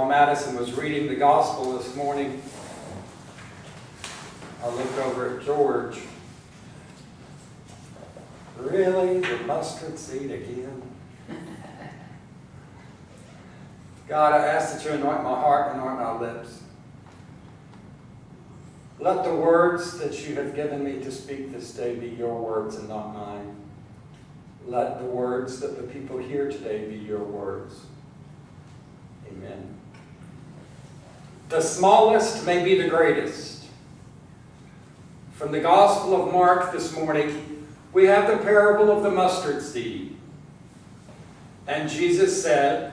while Madison was reading the gospel this morning, I looked over at George. Really? The mustard seed again? God, I ask that you anoint my heart and anoint my lips. Let the words that you have given me to speak this day be your words and not mine. Let the words that the people hear today be your words. Amen. The smallest may be the greatest. From the Gospel of Mark this morning, we have the parable of the mustard seed. And Jesus said,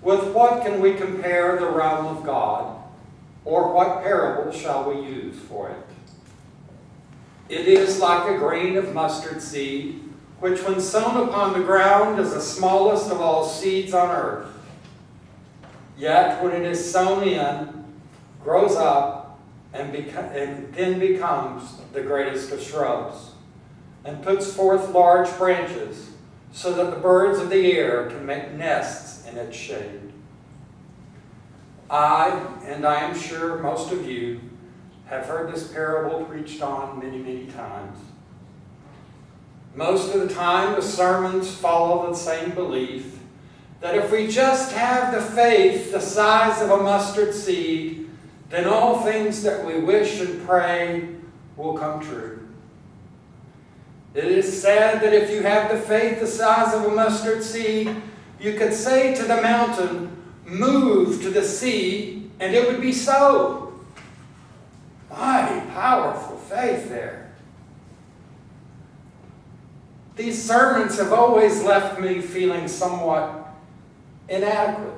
"With what can we compare the realm of God? Or what parable shall we use for it? It is like a grain of mustard seed, which when sown upon the ground is the smallest of all seeds on earth. Yet when it is sown in, grows up, and then becomes the greatest of shrubs, and puts forth large branches, so that the birds of the air can make nests in its shade." I am sure most of you, have heard this parable preached on many, many times. Most of the time, the sermons follow the same belief that if we just have the faith the size of a mustard seed, then all things that we wish and pray will come true. It is said that if you have the faith the size of a mustard seed, you could say to the mountain, "Move to the sea," and it would be so. Mighty powerful faith there. These sermons have always left me feeling somewhat inadequate,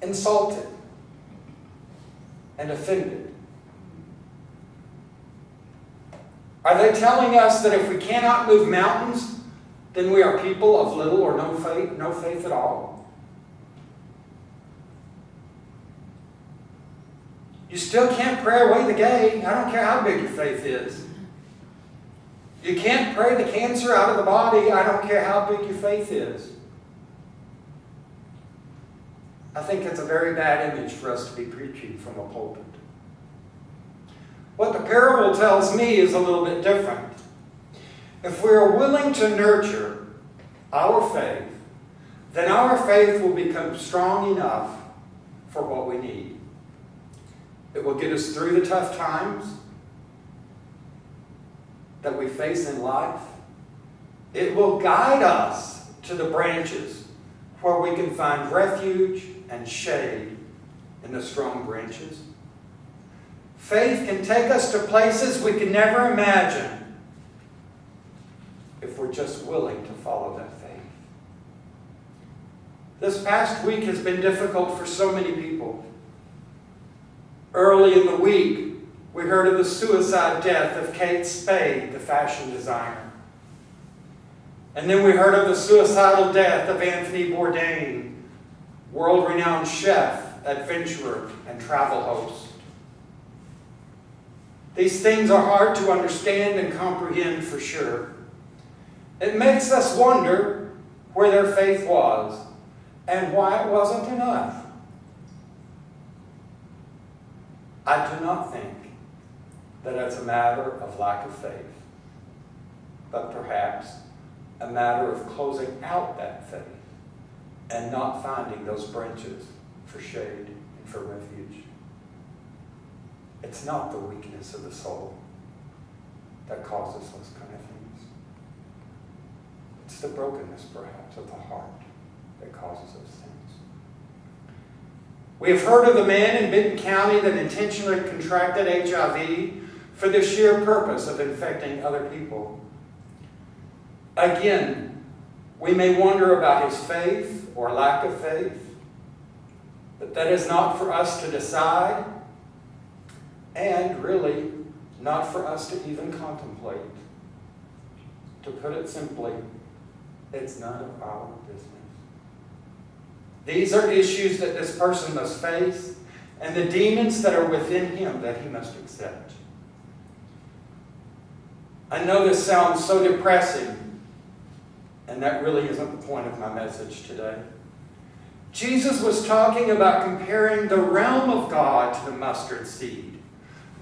insulted, and offended. Are they telling us that if we cannot move mountains, then we are people of little or no faith at all? You still can't pray away the gay. I don't care how big your faith is. You can't pray the cancer out of the body. I don't care how big your faith is. I think it's a very bad image for us to be preaching from a pulpit. What the parable tells me is a little bit different. If we are willing to nurture our faith, then our faith will become strong enough for what we need. It will get us through the tough times that we face in life. It will guide us to the branches where we can find refuge and shade in the strong branches. Faith can take us to places we can never imagine if we're just willing to follow that faith. This past week has been difficult for so many people. Early in the week, we heard of the suicide death of Kate Spade, the fashion designer. And then we heard of the suicidal death of Anthony Bourdain, world-renowned chef, adventurer, and travel host. These things are hard to understand and comprehend for sure. It makes us wonder where their faith was and why it wasn't enough. I do not think that it's a matter of lack of faith, but perhaps a matter of closing out that faith and not finding those branches for shade and for refuge. It's not the weakness of the soul that causes those kind of things. It's the brokenness, perhaps, of the heart that causes those things. We have heard of the man in Benton County that intentionally contracted HIV for the sheer purpose of infecting other people. Again, we may wonder about his faith or lack of faith, but that is not for us to decide, and really not for us to even contemplate. To put it simply, it's none of our business. These are issues that this person must face, and the demons that are within him that he must accept. I know this sounds so depressing, and that really isn't the point of my message today. Jesus was talking about comparing the realm of God to the mustard seed,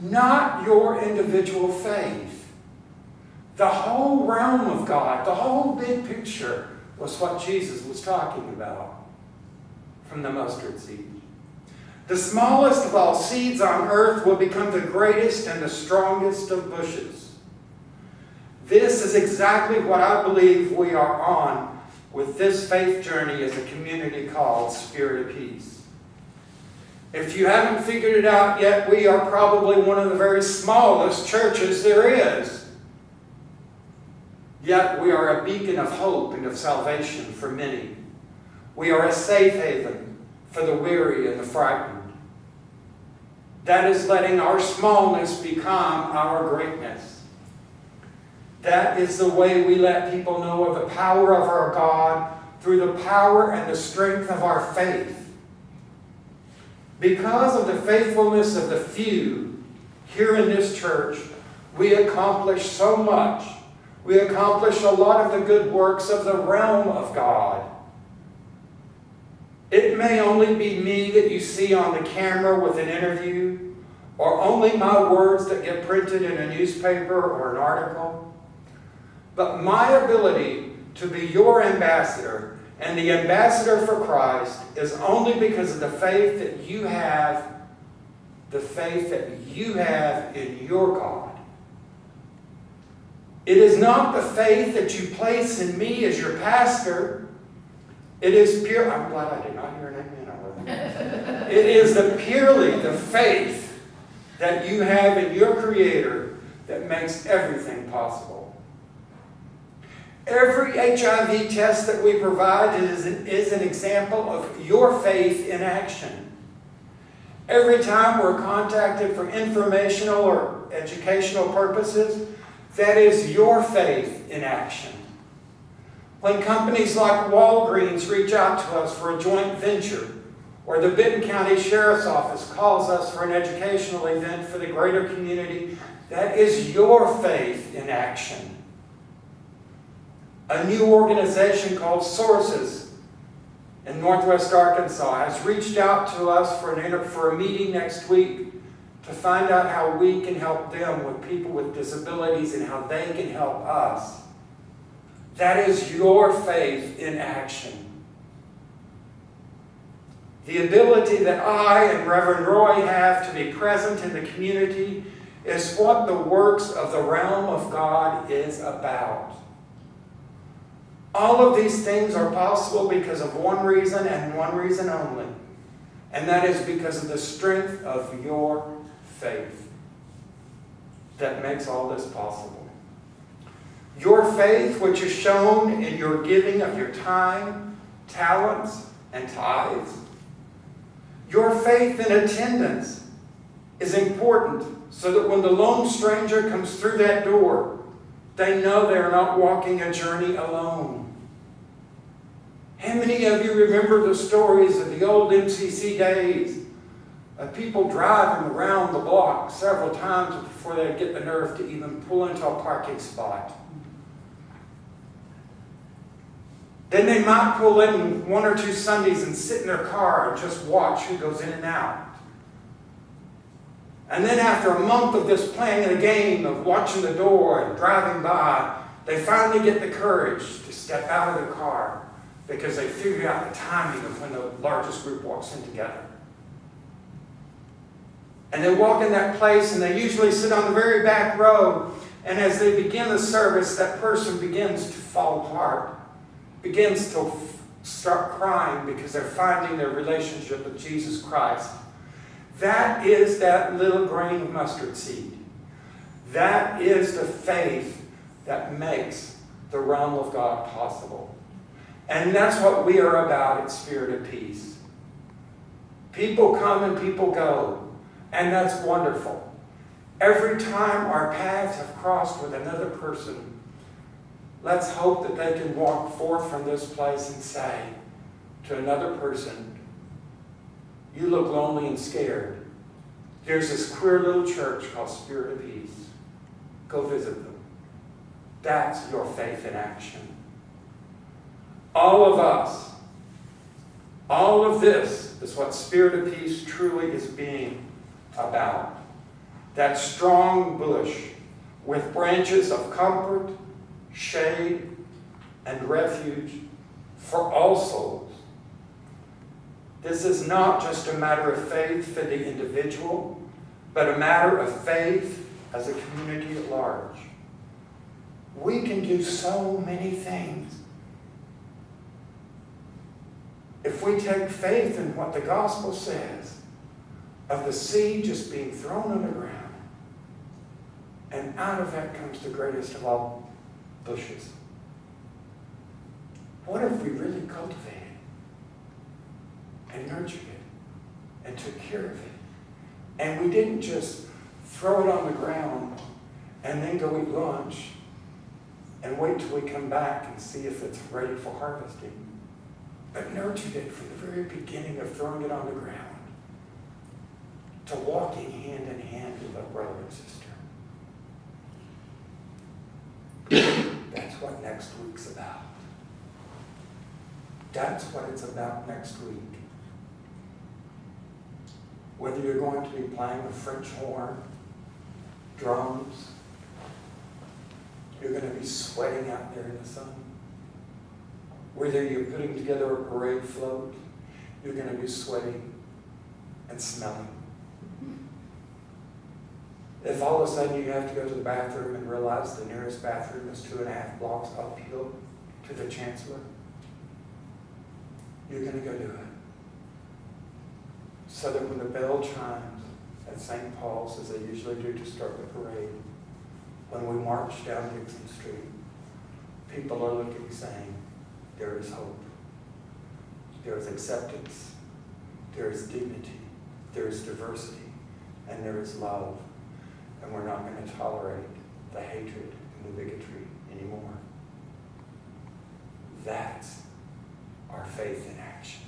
not your individual faith. The whole realm of God, the whole big picture was what Jesus was talking about from the mustard seed. The smallest of all seeds on earth will become the greatest and the strongest of bushes. This is exactly what I believe we are on with this faith journey as a community called Spirit of Peace. If you haven't figured it out yet, we are probably one of the very smallest churches there is. Yet we are a beacon of hope and of salvation for many. We are a safe haven for the weary and the frightened. That is letting our smallness become our greatness. That is the way we let people know of the power of our God through the power and the strength of our faith. Because of the faithfulness of the few here in this church, we accomplish so much. We accomplish a lot of the good works of the realm of God. It may only be me that you see on the camera with an interview, or only my words that get printed in a newspaper or an article. But my ability to be your ambassador and the ambassador for Christ is only because of the faith that you have, in your God. It is not the faith that you place in me as your pastor. It is pure. I'm glad I did not hear an amen over there. It is purely the faith that you have in your Creator that makes everything possible. Every HIV test that we provide is an example of your faith in action. Every time we're contacted for informational or educational purposes, that is your faith in action. When companies like Walgreens reach out to us for a joint venture, or the Benton County Sheriff's Office calls us for an educational event for the greater community, that is your faith in action. A new organization called Sources in Northwest Arkansas has reached out to us for a meeting next week to find out how we can help them with people with disabilities and how they can help us. That is your faith in action. The ability that I and Reverend Roy have to be present in the community is what the works of the realm of God is about. All of these things are possible because of one reason and one reason only. And that is because of the strength of your faith that makes all this possible. Your faith, which is shown in your giving of your time, talents, and tithes. Your faith in attendance is important so that when the lone stranger comes through that door, they know they're not walking a journey alone. How many of you remember the stories of the old MCC days of people driving around the block several times before they get the nerve to even pull into a parking spot? Then they might pull in one or two Sundays and sit in their car and just watch who goes in and out. And then after a month of this playing a game of watching the door and driving by, they finally get the courage to step out of the car because they figure out the timing of when the largest group walks in together. And they walk in that place and they usually sit on the very back row, and as they begin the service, that person begins to fall apart, begins to start crying because they're finding their relationship with Jesus Christ. That is that little grain of mustard seed. That is the faith that makes the realm of God possible. And that's what we are about at Spirit of Peace. People come and people go, and that's wonderful. Every time our paths have crossed with another person, let's hope that they can walk forth from this place and say to another person, you look lonely and scared. There's this queer little church called Spirit of Peace. Go visit them. That's your faith in action. All of us All of this is what Spirit of Peace truly is being about. That strong bush with branches of comfort, shade, and refuge for all souls. This is not just a matter of faith for the individual, but a matter of faith as a community at large. We can do so many things if we take faith in what the gospel says of the seed just being thrown on the ground, and out of that comes the greatest of all bushes. What if we really cultivated and nurtured it and took care of it? And we didn't just throw it on the ground and then go eat lunch and wait till we come back and see if it's ready for harvesting, but nurtured it from the very beginning of throwing it on the ground to walking hand in hand with a brother and sister. That's what next week's about. That's what it's about next week. Whether you're going to be playing a French horn, drums, you're going to be sweating out there in the sun. Whether you're putting together a parade float, you're going to be sweating and smelling. If all of a sudden you have to go to the bathroom and realize the nearest bathroom is 2.5 blocks uphill to the Chancellor, you're going to go do it. So that when the bell chimes at St. Paul's, as they usually do to start the parade, when we march down Dixon Street, people are looking saying, there is hope. There is acceptance. There is dignity. There is diversity. And there is love. And we're not going to tolerate the hatred and the bigotry anymore. That's our faith in action.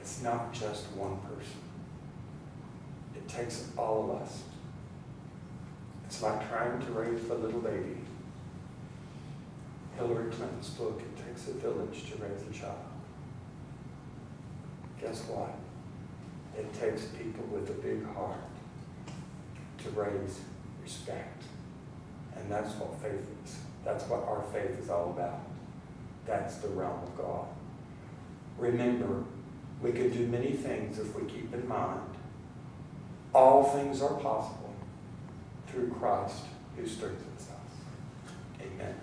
It's not just one person. It takes all of us. It's like trying to raise a little baby. Hillary Clinton's book, It Takes a Village to Raise a Child. Guess what? It takes people with a big heart to raise respect. And that's what faith is. That's what our faith is all about. That's the realm of God. Remember, we can do many things if we keep in mind all things are possible through Christ who strengthens us. Amen.